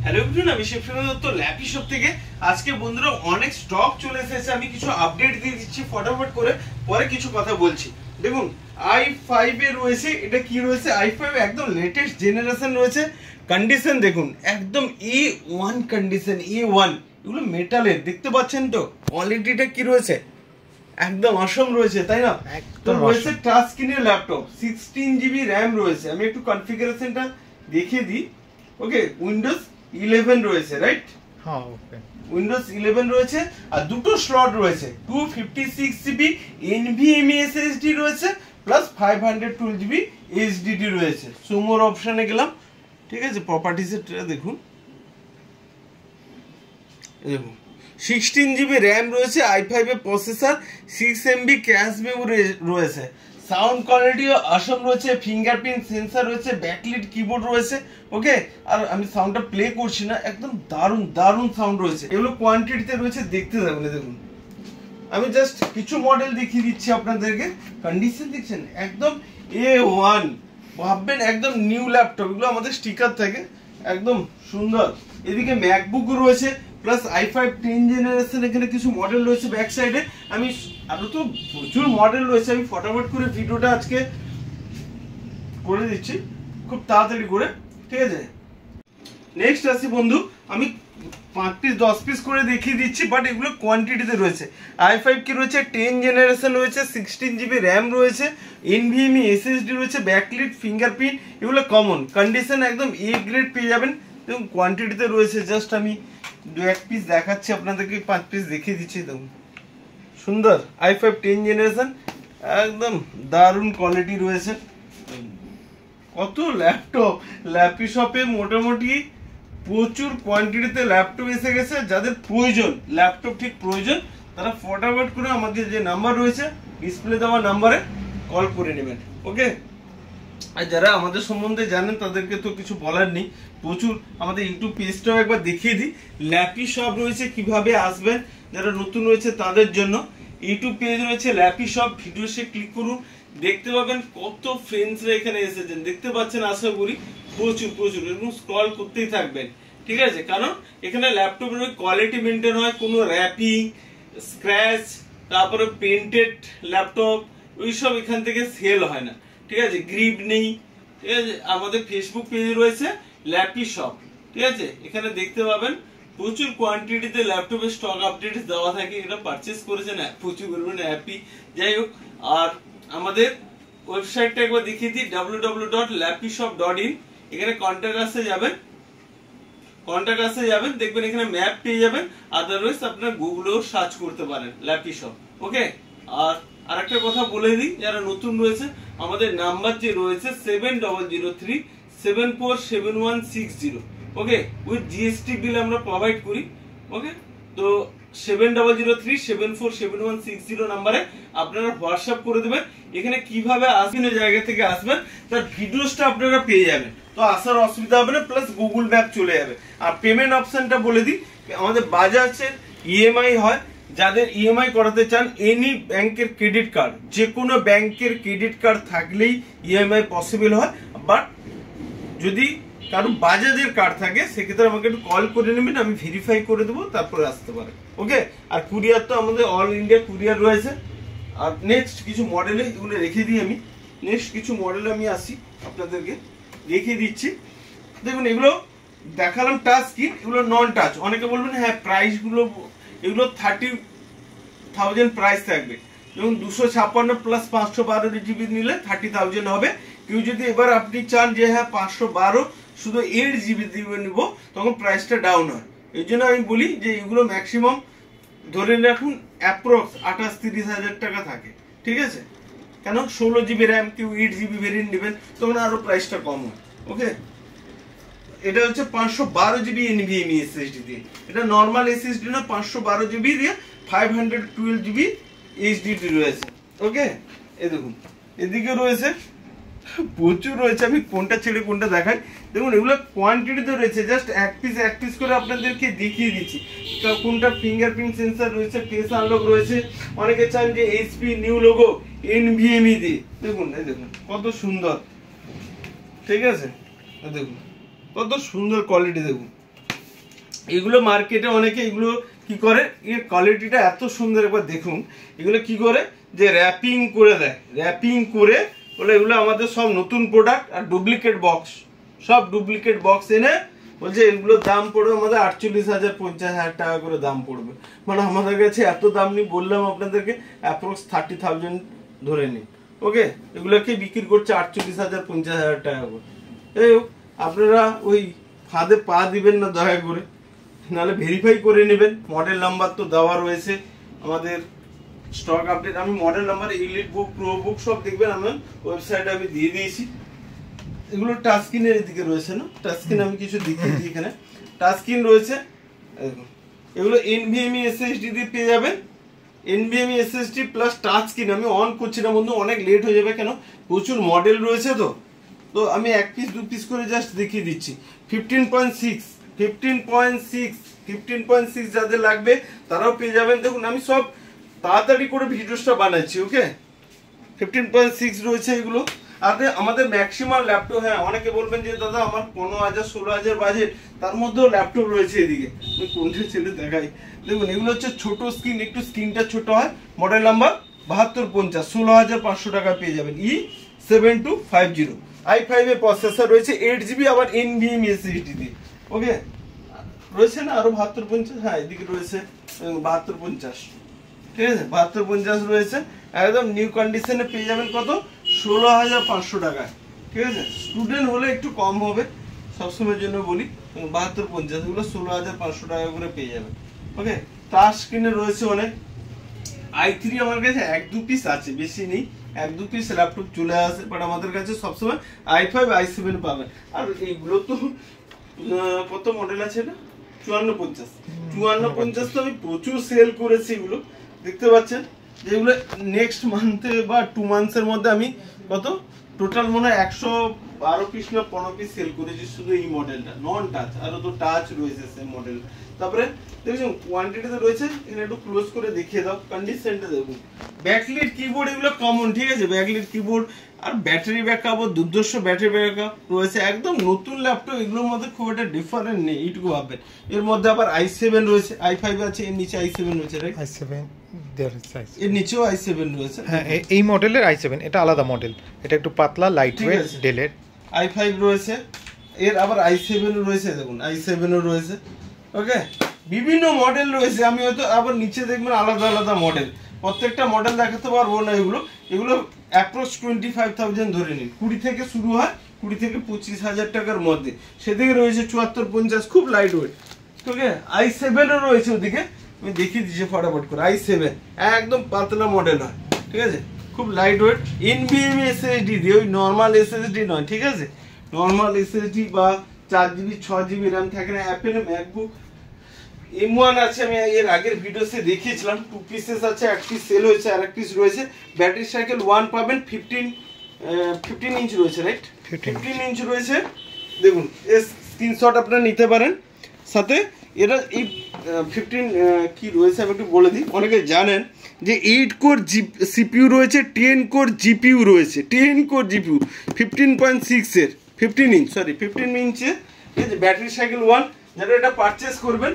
Hello everyone, আমি শিবপ্রেম Dutta lappy shop থেকে। আজকে বন্ধুরা অনেক স্টক চলে এসেছে, আমি কিছু আপডেট দিয়ে দিচ্ছি ফটাফট করে, পরে কিছু কথা বলছি। দেখুন i5 এ রয়েছে, এটা কি রয়েছে, i5 একদম লেটেস্ট জেনারেশন রয়েছে। কন্ডিশন দেখুন একদম A1 কন্ডিশন, A1। এগুলো মেটালের, দেখতে পাচ্ছেন তো কোয়ালিটিটা কি রয়েছে, একদম অসম রয়েছে, তাই না? তো রয়েছে টাচ স্ক্রিনের ল্যাপটপ, 16GB র্যাম রয়েছে। আমি একটু কনফিগারেশনটা দেখিয়ে দিই। ওকে, উইন্ডোজ 11 রয়েছে, রাইট? হ্যাঁ, ওকে, উইন্ডোজ 11 রয়েছে। আর দুটো স্লট রয়েছে, 256GB NVMe SSD রয়েছে, প্লাস 512GB HDD রয়েছে। সুমোর অপশনে গেলাম, ঠিক আছে? প্রপার্টিসটা দেখুন, দেখুন 16GB র্যাম রয়েছে, i5 এর প্রসেসর, 6MB ক্যাশ মেমোরি রয়েছে। সাউন্ড কোয়ালিটি অসম রয়েছে, ফিঙ্গারপ্রিন্ট সেন্সর রয়েছে, ব্যাকলিট কিবোর্ড রয়েছে। ওকে, আর আমি সাউন্ডটা প্লে করছি না, একদম দারুণ দারুণ সাউন্ড রয়েছে। এগুলো কোয়ান্টিটিতে রয়েছে, দেখতে যাবেন। দেখুন আমি জাস্ট কিছু মডেল দেখিয়ে দিচ্ছি আপনাদেরকে। কন্ডিশন দেখছেন একদম A1, ভাববেন একদম নিউ ল্যাপটপ। এগুলো আমাদের স্টিকার থাকে, একদম সুন্দর। এদিকে ম্যাকবুক রয়েছে, প্লাস i5 10 জেনারেশন। এখানে কিছু মডেল রয়েছে ব্যাক সাইডে। আমি আরো তো প্রচুর মডেল রয়েছে, আমি ফটাফট করে ভিডিওটা আজকে করে দিচ্ছি খুব তাড়াতাড়ি করে, ঠিক আছে? নেক্সট আসি বন্ধু, আমি 5 পিস 10 পিস করে দেখিয়ে দিচ্ছি, বাট এগুলো কোয়ান্টিটিতে রয়েছে। i5 কি রয়েছে, 10 জেনারেশন রয়েছে, 16GB র্যাম রয়েছে, NVMe SSD রয়েছে, ব্যাকলিট, ফিঙ্গারপ্রিন্ট, এগুলো কমন কন্ডিশন, একদম A গ্রেড পেয়ে যাবেন। এবং কোয়ান্টিটিতে রয়েছে, জাস্ট আমি 2-1 পিস দেখাচ্ছি আপনাদেরকে, 5 পিস দেখিয়ে দিচ্ছি। দেখুন সুন্দর i5 10 জেনারেশন, একদম দারুণ কোয়ালিটি রয়েছে। কত ল্যাপটপ, ল্যাপি শপে মোটামুটি প্রচুর কোয়ান্টিটিতে ল্যাপটপ এসে গেছে। যাদের প্রয়োজন, ল্যাপটপ ঠিক প্রয়োজন, তারা ফটাফট করে আমাদের যে নাম্বার রয়েছে ডিসপ্লে দেওয়া নাম্বারে কল করে নেবেন। ওকে, আর যারা আমাদের সম্বন্ধে জানেন তাদেরকে তো কিছু বলার নেই, প্রচুর। আমাদের ইউটিউব পেজটাও একবার দেখিয়ে দিই, ল্যাপি শপ রয়েছে, কিভাবে আসবেন যারা নতুন রয়েছে তাদের জন্য। ইউটিউব পেজ রয়েছে ল্যাপি শপ, ভিডিওসে ক্লিক করুন, দেখতে পাবেন কত ফ্রেন্ডসরা এখানে এসেছেন, দেখতে পাচ্ছেন আশা করি প্রচুর প্রচুর। এবং স্ক্রল করতেই থাকবেন, ঠিক আছে? কারণ এখানে ল্যাপটপের কোয়ালিটি মেনটেন হয়, কোনো র্যাপিং, স্ক্র্যাচ, তারপরে পেন্টেড ল্যাপটপ ওইসব এখান থেকে সেল হয় না, ঠিক আছে? গ্রিপ নেই, ঠিক আছে? আমাদের ফেসবুক পেজ রয়েছে ল্যাপি শপ, ঠিক আছে? এখানে দেখতে পাবেন প্রচুর কোয়ান্টিটিতে ল্যাপটপের স্টক আপডেট দেওয়া থাকে। এটা পারচেস করেছেন প্রচুর পরিমাণে হ্যাপি। যাই হোক, আর আমাদের ওয়েবসাইটটা একবার দেখিয়ে দিই, www.lapishop.in। এখানে কন্ট্যাক্ট আসে যাবেন, দেখবেন এখানে ম্যাপ পেয়ে যাবেন। আদারওয়াইজ আপনারা গুগলেও সার্চ করতে পারেন ল্যাপি শপ। ওকে, আর আরেকটা কথা বলে দিই, যারা নতুন রয়েছে, আমাদের নাম্বার যে রয়েছে 7003747160। ওকে, উইথ জিএসটি বিল আমরা প্রোভাইড করি। ওকে, তো 7003747160 নাম্বারে আপনারা হোয়াটসঅ্যাপ করে দেবেন। এখানে কিভাবে আসবেন, জায়গা থেকে আসবেন তার ভিডিওসটা আপনারা পেয়ে যাবেন, তো আসার অসুবিধা হবে না, প্লাস গুগল ম্যাপ চলে যাবে। আর পেমেন্ট অপশনটা বলে দিই, আমাদের বাজাজের ইএমআই হয়। যাদের ইএমআই করাতে চান, এনি ব্যাংকের ক্রেডিট কার্ড, যে কোনো ব্যাংকের ক্রেডিট কার্ড থাকলেই ইএমআই পসিবল হয়। বাট যদি কারণ বাজাজের কার্ড থাকে, সেক্ষেত্রে আমাকে একটু কল করে নেবেন, আমি ভেরিফাই করে দেবো, তারপরে আসতে পারে। ওকে, আর কুরিয়ার তো আমাদের অল ইন্ডিয়া কুরিয়ার রয়েছে। আর নেক্সট কিছু মডেলে এগুলো রেখে দিই আমি, নেক্সট কিছু মডেলে আমি আসি, আপনাদেরকে দেখিয়ে দিচ্ছি। দেখুন এগুলো দেখালাম টাচ স্ক্রিন, এগুলো নন টাচ। অনেকে বলবেন হ্যাঁ প্রাইসগুলো, এগুলো 30,000 প্রাইস থাকবে। যেমন 256 প্লাস 512GB নিলে 30,000 হবে। কেউ যদি এবার আপনি চান যে হ্যাঁ 512 শুধু 8GB দিয়ে নিব, তখন প্রাইসটা ডাউন হয়। এই জন্য আমি বলি যে এগুলো ম্যাক্সিমাম ধরে রাখুন অ্যাপ্রক্স 28-30 হাজার টাকা থাকে, ঠিক আছে? কেন 16GB র্যাম, কেউ 8GB ভেরিয়েন্ট নেবেন, তখন আরো প্রাইসটা কম হয়। ওকে, এটা হচ্ছে 512GB NVMe SSD দিয়ে, এটা নর্মাল SSD না, 512GB দিয়ে 512GB HDD রয়েছে। ওকে, এই দেখুন এদিকে রয়েছে প্রচুর রয়েছে, আমি কোনটা ছেড়ে কোনটা দেখাই। দেখুন এগুলো কোয়ান্টিটিতে রয়েছে, জাস্ট এক পিস করে আপনাদেরকে দেখিয়ে দিচ্ছি। কোনটা ফিঙ্গারপ্রিন্ট সেন্সর রয়েছে, ফেস আনলক রয়েছে। অনেকে চান যে HP নিউ লোগো NVMe দিয়ে, দেখুন এই দেখুন কত সুন্দর, ঠিক আছে? দেখুন কত সুন্দর কোয়ালিটি, দেখুন এগুলো মার্কেটে অনেকে এগুলো কি করে, এর কোয়ালিটিটা এত সুন্দর, একবার দেখুন এগুলো কি করে যে র্যাপিং করে দেয়, র্যাপিং করে বলে এগুলো আমাদের সব নতুন প্রোডাক্ট আর ডুপ্লিকেট বক্স, সব ডুপ্লিকেট বক্স এনে বলছে এগুলোর দাম পড়বে আমাদের 48,000 50,000 টাকা করে দাম পড়বে। মানে আমাদের কাছে এত দাম নেই, বললাম আপনাদেরকে অ্যাপ্রক্স 30,000 ধরে নিন। ওকে, এগুলোকে বিক্রি করছে 48,000 50,000 টাকা করে। এই আপনারা ওই ফাঁদে পা দিবেন না দয়া করে, নাহলে ভেরিফাই করে নেবেন। মডেল নাম্বার তো দেওয়া রয়েছে আমাদের স্টক আপডেট, আমি মডেল নাম্বার, এলিট বুক, প্রো বুক সব দেখবেন আমার ওয়েবসাইটে আমি দিয়ে দিয়েছি। এগুলো টাচ স্ক্রিনের এদিকে রয়েছে না, টাচ স্ক্রিন আমি কিছু দেখিয়েছি এখানে, টাচ স্ক্রিন রয়েছে। এগুলো NVMe SSD দিয়ে পেয়ে যাবেন, NVMe SSD plus touch screen. আমি অন করছি না বন্ধু, অনেক লেট হয়ে যাবে, কেন প্রচুর মডেল রয়েছে তো তো আমি এক পিস দু পিস করে জাস্ট দেখিয়ে দিচ্ছি। 15.6 যাদের লাগবে তারাও পেয়ে যাবেন। দেখুন আমি সব তাড়াতাড়ি করে ভিডিওসটা বানাচ্ছি। ওকে, 15.6 রয়েছে এগুলো। আর আমাদের ম্যাক্সিমাম ল্যাপটপ, হ্যাঁ অনেকে বলবেন যে দাদা আমার 15,000 16,000 বাজেট, তার মধ্যেও ল্যাপটপ রয়েছে এদিকে, আমি কোনটা ছেলে দেখাই। দেখুন এগুলো হচ্ছে ছোট স্ক্রিন, একটু স্ক্রিনটা ছোট হয়। মডেল নাম্বার 7250, 16,500 টাকা পেয়ে যাবেন। E7250 i5 এর প্রসেসর রয়েছে, 8GB, আবার NVMe SSD দিয়ে। ওকে, রয়েছে না আরো 7250, হ্যাঁ এদিকে রয়েছে 7250, ঠিক আছে 7250 রয়েছে। একদম নিউ কন্ডিশনে পেয়ে যাবেন কত, 16,500 টাকায়, ঠিক আছে। স্টুডেন্ট হলে একটু কম হবে, সবসময়ের জন্য বলি। 7250 এগুলো 16,500 টাকা করে পেয়ে যাবেন। ওকে, টাচ স্ক্রিনে রয়েছে অনেক। i3 আমার কাছে এক দু পিস আছে, বেশি নেই, এক দু পিস ল্যাপটপ চলে আসে, বাট আমাদের কাছে সবসময় i5 i7 পাবেন। আর এইগুলো তো কত মডেল আছে না, 5450 তো আমি প্রচুর সেল করেছি। এগুলো দেখতে পাচ্ছেন যেগুলো নেক্সট মান্থে বা 2 মান্থসের মধ্যে আমি কত টোটাল মনে হয় 112 পিস না 15 পিস সেল করেছি শুধু এই মডেলটা, নন টাচ। আরো তো টাচ রয়েছে সেম মডেল। তারপরে দেখুন কোয়ান্টিটিতে রয়েছে, এখানে একটু ক্লোজ করে দেখিয়ে দাও, কন্ডিশনটা দেখুন। ব্যাকলিট কিবোর্ড এগুলো কমন, ঠিক আছে, ব্যাকলিট কিবোর্ড। আর ব্যাটারি ব্যাকআপ ও দুর্ধর্ষ ব্যাটারি ব্যাকআপ রয়েছে, একদম নতুন ল্যাপটপ, এগুলোর মধ্যে খুব একটা ডিফারেন্ট নেই, এইটুকু ভাববেন। এর মধ্যে আবার i7 রয়েছে, i5 আছে, এর নিচে i7 রয়েছে, রাইট? i7 এর নিচেও i7 রয়েছে। হ্যাঁ, এই মডেলের i7, এটা আলাদা মডেল, এটা একটু পাতলা লাইট ওয়েট ডেলের। i5 রয়েছে, এর আবার i7 রয়েছে, দেখুন i7 ও রয়েছে। ওকে, বিভিন্ন মডেল রয়েছে, আমি হয়তো আবার নিচে দেখবেন আলাদা আলাদা মডেল, প্রত্যেকটা মডেল দেখাতে পারবো না। এগুলো অ্যাপ্রক্স 25,000 ধরে নিন, 20 থেকে শুরু হয়, 20 থেকে 25,000 টাকার মধ্যে। সেদিকে রয়েছে 7450, খুব লাইট ওয়েট। ওকে, i7 ও রয়েছে ওদিকে, আমি দেখিয়ে দিচ্ছি ফটাফট করে। i7 একদম পাতলা মডেল হয়, ঠিক আছে, খুব লাইট ওয়েট। NVMe SSD দিয়ে, ওই নর্মাল SSD নয়, ঠিক আছে, নর্মাল SSD বা 4GB 6GB র্যাম থাকে না। অ্যাপেল ম্যাকবুক M1 আছে, আমি এর আগের ভিডিওতে দেখিয়েছিলাম, 2 পিসেস আছে, এক পিস সেল হয়েছে, আর এক পিস রয়েছে। ব্যাটারি সাইকেল 1 পাবেন, 15 ইঞ্চ রয়েছে, রাইট? 15 ইঞ্চ রয়েছে। দেখুন এর স্ক্রিনশট আপনারা নিতে পারেন। সাথে এটা এই 15 কি রয়েছে আমি একটু বলে দিই, অনেকে জানেন যে 8 কোর CPU রয়েছে, 10 কোর GPU রয়েছে, 10 কোর GPU 15.6 এর 15 ইঞ্চে, ঠিক আছে। ব্যাটারি সাইকেল 1, যারা এটা পারচেজ করবেন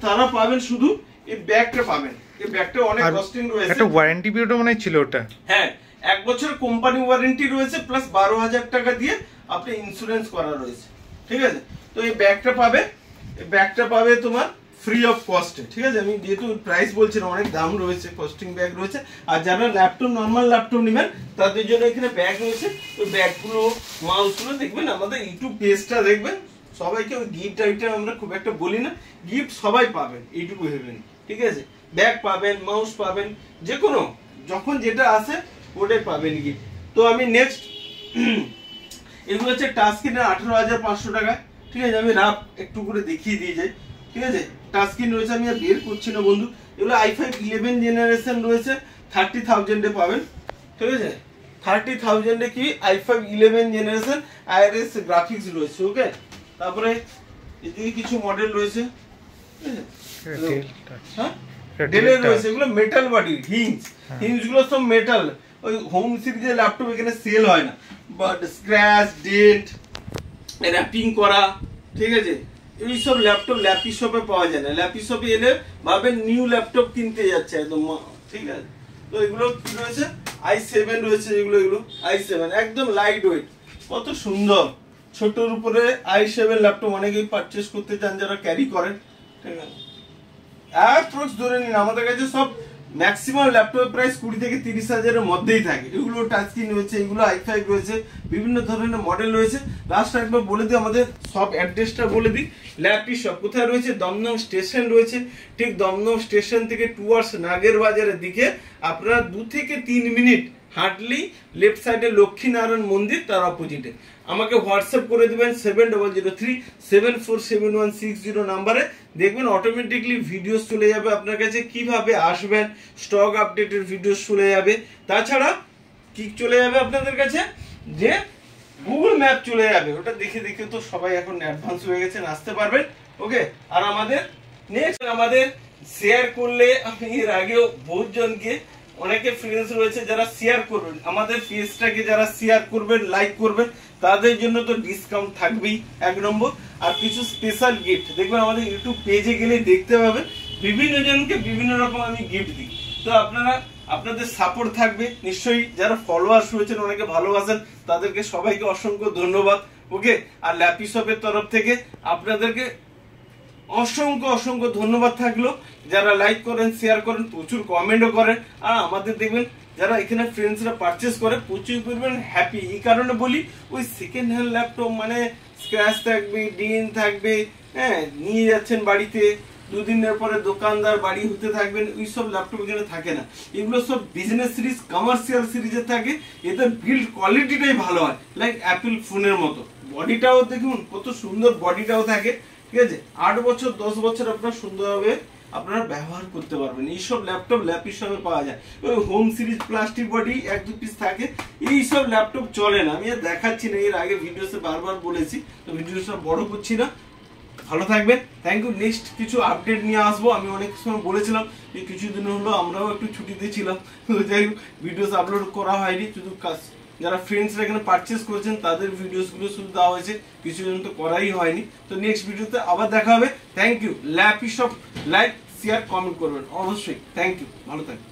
তারা পাবেন শুধু এই ব্যাগটা পাবেন। এই ব্যাগটা অনেক কস্টিং রয়েছে, একটা ওয়ারেন্টি পিরিয়ড মনে ছিল ওটা, হ্যাঁ 1 বছর কোম্পানি ওয়ারেন্টি রয়েছে, প্লাস 12,000 টাকা দিয়ে আপনি ইন্স্যুরেন্স করা রয়েছে, ঠিক আছে। তো এই ব্যাগটা পাবে তোমার ফ্রি অফ কস্টে, ঠিক আছে। আমি যেহেতু প্রাইস বলছি না, অনেক দাম রয়েছে, কস্টিং ব্যাগ রয়েছে। আর যারা ল্যাপটপ নর্মাল ল্যাপটপ নেবেন তাদের জন্য এখানে ব্যাগ রয়েছে। ওই ব্যাগগুলো মাউসগুলো দেখবেন, আমাদের ইউটিউব পেজটা দেখবেন, সবাইকে ওই গিফট আইটেম আমরা খুব একটা বলি না, গিফট সবাই পাবেন, এইটুকু ভেবেন, ঠিক আছে। ব্যাগ পাবেন, মাউস পাবেন, যে কোনো যখন যেটা আসে ওটাই পাবেন গিফট। তো আমি নেক্সট এগুলো হচ্ছে টাচ স্ক্রিনের 18,500 টাকা, ঠিক আছে। আমি রাফ একটু করে দেখিয়ে দিয়ে যাই, ঠিক আছে। টাচ স্ক্রিন রয়েছে, আমি আর বের করছি না বন্ধু। এগুলো i5 11 জেনারেশন রয়েছে, 30,000 এ পাবেন, ঠিক আছে। 30,000 এ কি i5 11 জেনারেশন IRS গ্রাফিক্স রয়েছে। ওকে, তারপরে এদিকে কিছু মডেল রয়েছে, হ্যাঁ ডেলের রয়েছে, এগুলো মেটাল বডি হিঞ্জগুলো সব মেটাল। ওই হোম সিরিজের ল্যাপটপ এখানে সেল হয় না, বাট স্ক্র্যাচ ডেন্ট র্যাপিং করা, ঠিক আছে, এইসব ল্যাপটপ ল্যাপি শপে পাওয়া যায় না। ল্যাপি শপে এলে ভাবেন নিউ ল্যাপটপ কিনতে যাচ্ছে একদম, ঠিক আছে। তো এগুলো কি রয়েছে, i7 রয়েছে, এগুলো i7 একদম লাইট ওয়েট, কত সুন্দর। ছোটর উপরে i7 ল্যাপটপ অনেকেই পারচেস করতে চান যারা ক্যারি করেন, ঠিক আছে। অ্যাপ্রক্স ধরে নিন আমাদের কাছে সব ম্যাক্সিমাম ল্যাপটপের প্রাইস 20 থেকে 30 হাজারের মধ্যেই থাকে। এগুলো টাচ স্ক্রিন রয়েছে, এগুলো i5 রয়েছে, বিভিন্ন ধরনের মডেল রয়েছে। লাস্ট একবার বলে দিই আমাদের সব অ্যাড্রেসটা বলে দিই। ল্যাপি শপ কোথায় রয়েছে, দমদম স্টেশন রয়েছে, ঠিক দমদম স্টেশন থেকে টুয়ার্ডস নাগের বাজারের দিকে আপনারা 2 থেকে 3 মিনিট হার্ডলি লেফট সাইডে লক্ষ্মীনারায়ণ মন্দির তার অপোজিটে। আমাকে হোয়াটসঅ্যাপ করে দেবেন 7003747160 নাম্বারে, দেখবেন অটোমেটিকলি ভিডিওস চলে যাবে আপনার কাছে, কিভাবে আসবেন, স্টক আপডেটের ভিডিওস চলে যাবে। তাছাড়া কি চলে যাবে আপনাদের কাছে, যে গুগল ম্যাপ চলে যাবে, ওটা দেখে দেখে তো সবাই এখন অ্যাডভান্স হয়ে গেছেন, আসতে পারবেন। ওকে, আর আমাদের নেক্সট আমাদের শেয়ার করলে, আমি এর আগেও বহুত জনকে অনেকে ফ্রেন্ডস রয়েছে যারা শেয়ার করবেন আমাদের পেজটাকে, যারা শেয়ার করবেন লাইক করবেন তাদের জন্য তো ডিসকাউন্ট থাকবেই 1 নম্বর। আর কিছু স্পেশাল গিফট দেখবেন আমাদের ইউটিউব পেজে গেলে দেখতে পাবেন, বিভিন্ন জনকে বিভিন্ন রকম আমি গিফট দিই। তো আপনারা আপনাদের সাপোর্ট থাকবে নিশ্চয়ই, যারা ফলোয়ার্স রয়েছেন অনেকে ভালোবাসেন, তাদেরকে সবাইকে অসংখ্য ধন্যবাদ। ওকে, আর ল্যাপি শপের তরফ থেকে আপনাদেরকে অসংখ্য অসংখ্য ধন্যবাদ থাকলো, যারা লাইক করেন, শেয়ার করেন, প্রচুর কমেন্টও করেন। আর আমাদের দেখবেন যারা এখানে ফ্রেন্ডসরা পারচেস করে প্রচুর পরিমাণ হ্যাপি। এই কারণে বলি, ওই সেকেন্ড হ্যান্ড ল্যাপটপ মানে স্ক্র্যাচ থাকবে, ডিন থাকবে, হ্যাঁ নিয়ে যাচ্ছেন বাড়িতে, 2 দিনের পরে দোকানদার বাড়ি হতে থাকবেন, ওইসব ল্যাপটপ এখানে থাকে না। এগুলো সব বিজনেস সিরিজ, কমার্শিয়াল সিরিজে থাকে, এদের বিল্ড কোয়ালিটিটাই ভালো হয়, লাইক অ্যাপেল ফোনের মতো। বডিটাও দেখুন কত সুন্দর, বডিটাও থাকে, ঠিক আছে। 8 বছর 10 বছর আপনার সুন্দরভাবে আপনারা ব্যবহার করতে পারবেন। এইসব ল্যাপটপ ল্যাপি শপে পাওয়া যায়। ওই home series plastic body 1-2 piece থাকে, এইসব ল্যাপটপ চলে না। আমি আর দেখাচ্ছি না, এর আগে ভিডিওতে বারবার বলেছি, তো ভিডিওটা বড় করছি না। ভালো থাকবেন, থ্যাংক ইউ। নেক্সট কিছু আপডেট নিয়ে আসবো। আমি অনেক সময় বলেছিলাম যে কিছুদিন হলো আমরাও একটু ছুটিতে ছিলাম, যাই হোক ভিডিওস আপলোড করা হয়নি, শুধু যারা ফ্রেন্ডসরা এখানে পারচেস করেছেন তাদের ভিডিওসগুলো শুধু দেওয়া হয়েছে, কিছু জন তো করাই হয়নি। তো নেক্সট ভিডিওতে আবার দেখা হবে। Thank you. ল্যাপি শপ লাইক শেয়ার কমেন্ট করবেন অবশ্যই। থ্যাংক ইউ, ভালো থাকবেন।